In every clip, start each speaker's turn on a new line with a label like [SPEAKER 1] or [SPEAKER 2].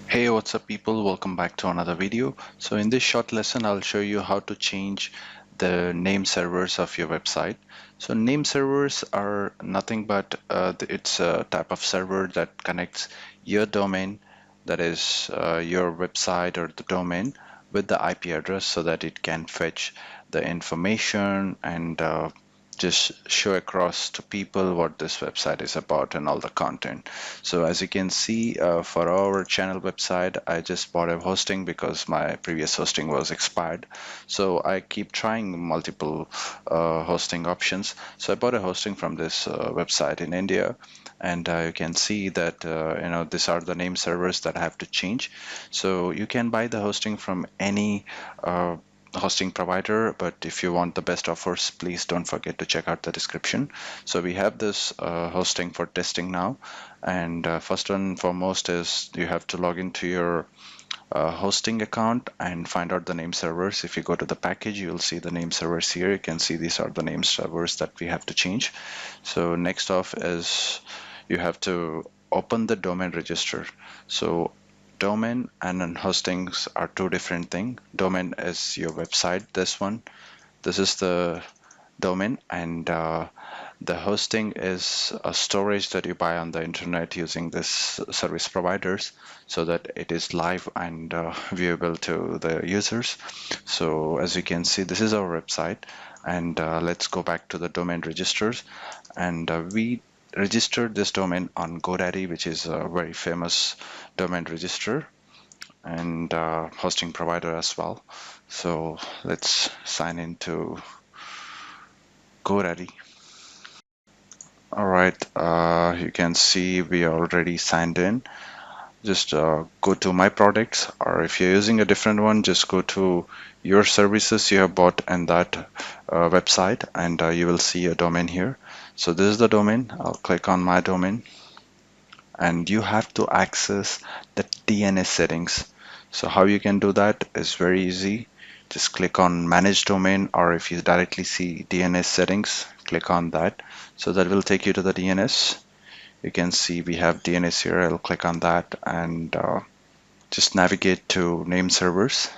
[SPEAKER 1] Hey, what's up people? Welcome back to another video. So in this short lesson, I'll show you how to change the name servers of your website. So name servers are nothing but it's a type of server that connects your domain, that is your website or the domain, with the IP address so that it can fetch the information and just show across to people what this website is about and all the content. So as you can see, for our channel website, I just bought a hosting because my previous hosting was expired. So I keep trying multiple hosting options. So I bought a hosting from this website in India, and you can see that these are the name servers that I have to change. So you can buy the hosting from any hosting provider, but if you want the best offers, please don't forget to check out the description. So we have this hosting for testing now, and first and foremost is you have to log into your hosting account and find out the name servers. If you go to the package, you'll see the name servers here. You can see these are the name servers that we have to change. So next off is you have to open the domain register. So domain and then hostings are two different things. Domain is your website. This is the domain, and the hosting is a storage that you buy on the internet using this service providers so that it is live and viewable to the users. So as you can see, this is our website, and let's go back to the domain registers, and we registered this domain on Godaddy, which is a very famous domain register and hosting provider as well. So let's sign into Godaddy. All right, you can see we are already signed in. Just go to my products, or if you're using a different one, just go to your services you have bought in that website, and you will see a domain here. So this is the domain. I'll click on my domain, and you have to access the DNS settings. So how you can do that is very easy. Just click on manage domain, or if you directly see DNS settings, click on that. So that will take you to the DNS. You can see we have DNS here. I'll click on that and just navigate to name servers.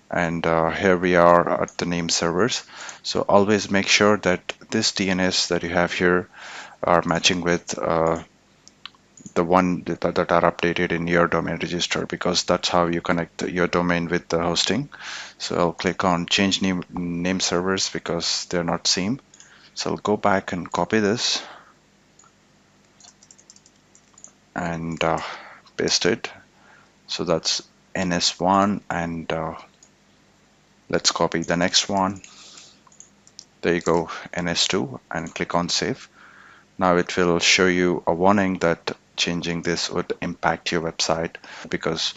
[SPEAKER 1] And here we are at the name servers. So always make sure that this DNS that you have here are matching with the one that are updated in your domain register, because that's how you connect your domain with the hosting. So I'll click on change name servers because they're not same. So I'll go back and copy this and paste it. So that's NS1, and let's copy the next one. There you go, NS2, and click on save. Now it will show you a warning that changing this would impact your website, because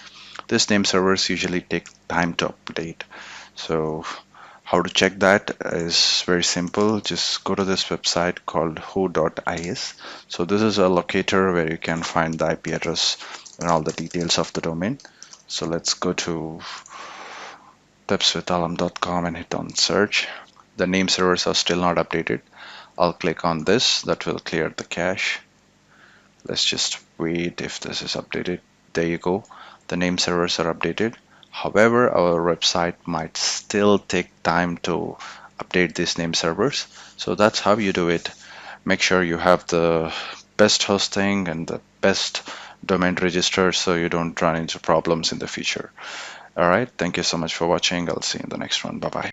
[SPEAKER 1] these name servers usually take time to update. So how to check that is very simple. Just go to this website called who.is. So this is a locator where you can find the IP address and all the details of the domain. So let's go to tipswithalam.com and hit on search. The name servers are still not updated. I'll click on this. That will clear the cache. Let's just wait if this is updated. There you go. The name servers are updated. However, our website might still take time to update these name servers. So that's how you do it. Make sure you have the best hosting and the best domain register so you don't run into problems in the future. All right. Thank you so much for watching. I'll see you in the next one. Bye bye.